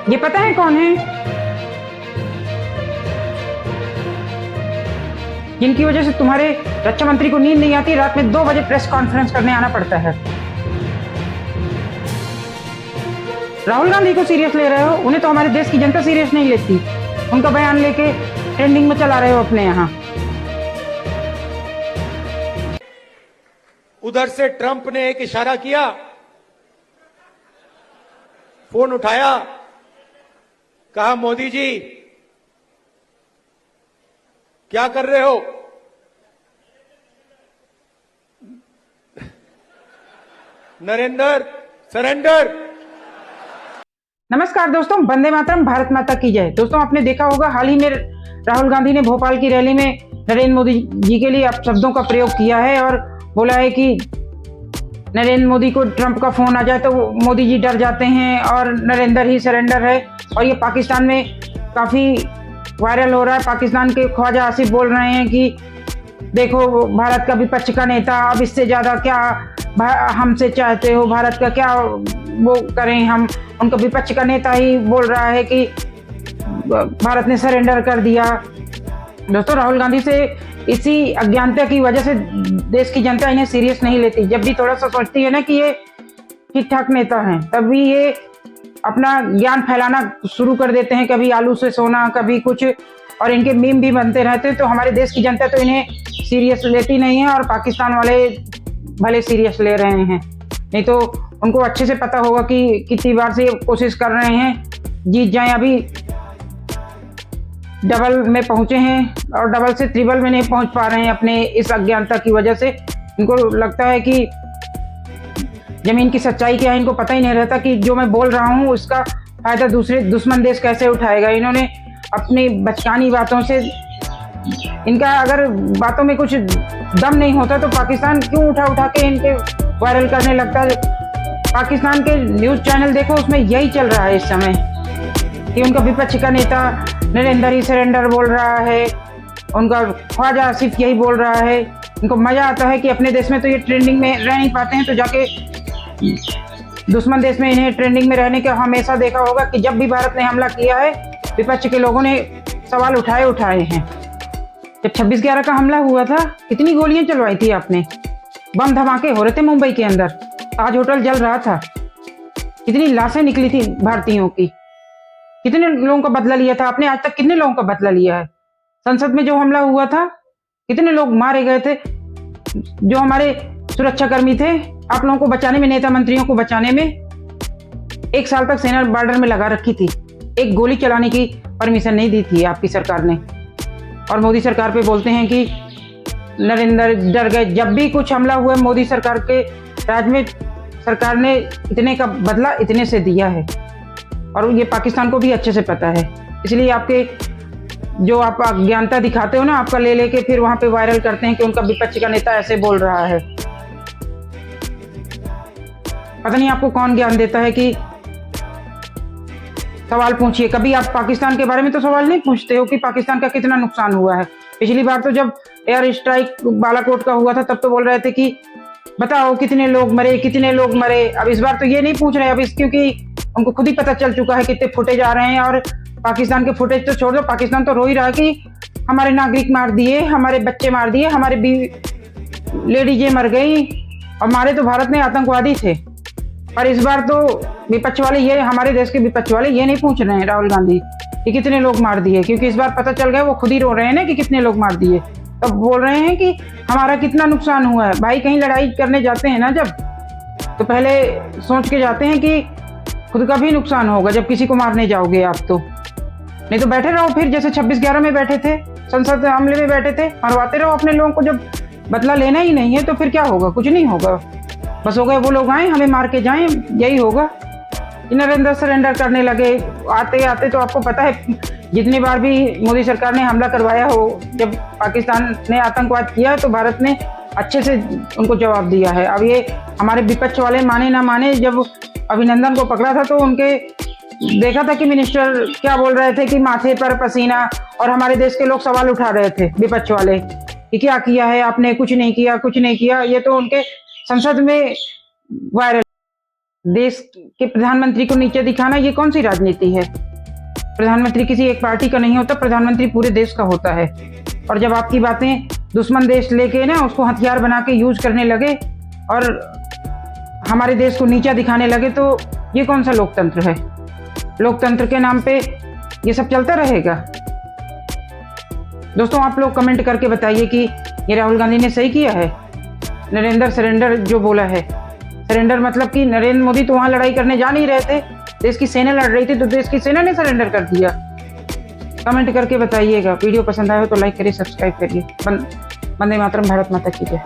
ये पता है कौन है? जिनकी वजह से तुम्हारे रक्षा मंत्री को नींद नहीं आती, रात में 2 बजे प्रेस कॉन्फ्रेंस करने आना पड़ता है। राहुल गांधी को सीरियस ले रहे हो? उन्हें तो हमारे देश की जनता सीरियस नहीं लेती। उनका बयान लेके ट्रेंडिंग में चला रहे हो अपने यहाँ। उधर से ट्रंप ने एक इशारा किया, फोन उठाया, कहा मोदी जी क्या कर रहे हो? नरेंद्र सरेंडर। नमस्कार दोस्तों, वंदे मातरम, भारत माता की जय। दोस्तों, आपने देखा होगा हाल ही में राहुल गांधी ने भोपाल की रैली में नरेंद्र मोदी जी के लिए अपशब्दों का प्रयोग किया है और बोला है कि नरेंद्र मोदी को ट्रंप का फोन आ जाए तो मोदी जी डर जाते हैं और नरेंद्र ही सरेंडर है। और ये पाकिस्तान में काफी वायरल हो रहा है। पाकिस्तान के ख्वाजा आसिफ बोल रहे हैं कि देखो, भारत का विपक्ष का नेता, अब इससे ज्यादा क्या हमसे चाहते हो? भारत का क्या वो करें हम? उनका विपक्ष का नेता ही बोल रहा है कि भारत ने सरेंडर कर दिया। दोस्तों, राहुल गांधी से इसी अज्ञानता की वजह से देश की जनता इन्हें सीरियस नहीं लेती। जब भी थोड़ा सा सोचती है ना कि ये ठीक ठाक नेता हैं, तभी ये अपना ज्ञान फैलाना शुरू कर देते हैं। कभी आलू से सोना, कभी कुछ, और इनके मीम भी बनते रहते हैं। तो हमारे देश की जनता तो इन्हें सीरियस लेती नहीं है और पाकिस्तान वाले भले सीरियस ले रहे हैं। नहीं तो उनको अच्छे से पता होगा कि कितनी बार से ये कोशिश कर रहे हैं जीत जाएं। अभी डबल में पहुंचे हैं और डबल से ट्रिपल में नहीं पहुंच पा रहे हैं अपने इस अज्ञानता की वजह से। इनको लगता है कि जमीन की सच्चाई क्या है, इनको पता ही नहीं रहता कि जो मैं बोल रहा हूं उसका फायदा दूसरे दुश्मन देश कैसे उठाएगा। इन्होंने अपनी बचकानी बातों से, इनका अगर बातों में कुछ दम नहीं होता तो पाकिस्तान क्यों उठा के इनके वायरल करने लगता है। पाकिस्तान के न्यूज चैनल देखो, उसमें यही चल रहा है इस समय कि उनका विपक्ष का नेता नरेंद्र ही सरेंडर बोल रहा है, उनका ख्वाजा आसिफ यही बोल रहा है। इनको मजा आता है कि अपने देश में तो ये ट्रेंडिंग में रह नहीं पाते हैं, तो जाके दुश्मन देश में इन्हें ट्रेंडिंग में रहने का हमेशा देखा होगा कि जब भी भारत ने हमला किया है, विपक्ष के लोगों ने सवाल उठाए हैं। जब 26/11 का हमला हुआ था, कितनी गोलियां चलवाई थी आपने? बम धमाके हो रहे थे मुंबई के अंदर, ताज होटल जल रहा था, कितनी लाशें निकली थी भारतीयों की, कितने लोगों का बदला लिया था आपने? आज तक कितने लोगों का बदला लिया है? संसद में जो हमला हुआ था, कितने लोग मारे गए थे? जो हमारे सुरक्षाकर्मी थे, आप लोगों को बचाने में, नेता मंत्रियों को बचाने में 1 साल तक सेना बॉर्डर में लगा रखी थी। एक गोली चलाने की परमिशन नहीं दी थी आपकी सरकार ने। और मोदी सरकार पे बोलते हैं कि नरेंद्र डर गए। जब भी कुछ हमला हुआ, मोदी सरकार के राज में सरकार ने इतने का बदला इतने से दिया है और ये पाकिस्तान को भी अच्छे से पता है। इसलिए आपके जो आप अज्ञानता दिखाते हो ना, आपका ले लेके फिर वहां पे वायरल करते हैं कि उनका विपक्ष का नेता ऐसे बोल रहा है। पता नहीं आपको कौन ज्ञान देता है कि सवाल पूछिए। कभी आप पाकिस्तान के बारे में तो सवाल नहीं पूछते हो कि पाकिस्तान का कितना नुकसान हुआ है। पिछली बार तो जब एयर स्ट्राइक बालाकोट का हुआ था, तब तो बोल रहे थे कि बताओ कितने लोग मरे, कितने लोग मरे। अब इस बार तो ये नहीं पूछ रहे, अब इस क्योंकि उनको खुद ही पता चल चुका है कितने फुटेज आ रहे हैं। और पाकिस्तान के फुटेज तो छोड़ दो, पाकिस्तान तो रो ही रहा है कि हमारे नागरिक मार दिए, हमारे बच्चे मार दिए, हमारे लेडीजें मर गई, और मारे तो भारत में आतंकवादी थे। पर इस बार तो विपक्ष वाले, ये हमारे देश के विपक्ष वाले ये नहीं पूछ रहे हैं राहुल गांधी कि कितने लोग मार दिए, क्योंकि इस बार पता चल गया, वो खुद ही रो रहे हैं ना कि कितने लोग मार दिए। तब तो बोल रहे हैं कि हमारा कितना नुकसान हुआ है। भाई, कहीं लड़ाई करने जाते हैं ना जब, तो पहले सोच के जाते हैं कि खुद का भी नुकसान होगा जब किसी को मारने जाओगे आप तो। नहीं तो बैठे रहो फिर, जैसे 26/11 में बैठे थे, संसद हमले में बैठे थे, मरवाते रहो अपने लोगों को। जब बदला लेना ही नहीं है तो फिर क्या होगा? कुछ नहीं होगा। बस हो गए वो लोग आए हमें मार के जाएं, यही होगा। नरेंद्र सरेंडर करने लगे आते आते। तो आपको पता है जितनी बार भी मोदी सरकार ने हमला करवाया हो, जब पाकिस्तान ने आतंकवाद किया तो भारत ने अच्छे से उनको जवाब दिया है। अब ये हमारे विपक्ष वाले माने ना माने, जब अभिनंदन को पकड़ा था तो उनके देखा था कि मिनिस्टर क्या बोल रहे थे कि माथे पर पसीना, और हमारे देश के लोग सवाल उठा रहे थे विपक्ष वाले कि क्या किया है आपने? कुछ नहीं किया, कुछ नहीं किया। ये तो उनके संसद में वायरल देश के प्रधानमंत्री को नीचे दिखाना, ये कौन सी राजनीति है? प्रधानमंत्री किसी एक पार्टी का नहीं होता, प्रधानमंत्री पूरे देश का होता है। और जब आपकी बातें दुश्मन देश लेके ना उसको हथियार बना के यूज करने लगे और हमारे देश को नीचा दिखाने लगे, तो ये कौन सा लोकतंत्र है? लोकतंत्र के नाम पे ये सब चलता रहेगा? दोस्तों, आप लोग कमेंट करके बताइए कि ये राहुल गांधी ने सही किया है? नरेंद्र सरेंडर जो बोला है, सरेंडर मतलब कि नरेंद्र मोदी तो वहां लड़ाई करने जा नहीं रहे थे, देश की सेना लड़ रही थी, तो देश की सेना ने सरेंडर कर दिया। कमेंट करके बताइएगा। वीडियो पसंद आया हो तो लाइक करिए, सब्सक्राइब करिए। वंदे मातरम, भारत माता की जय।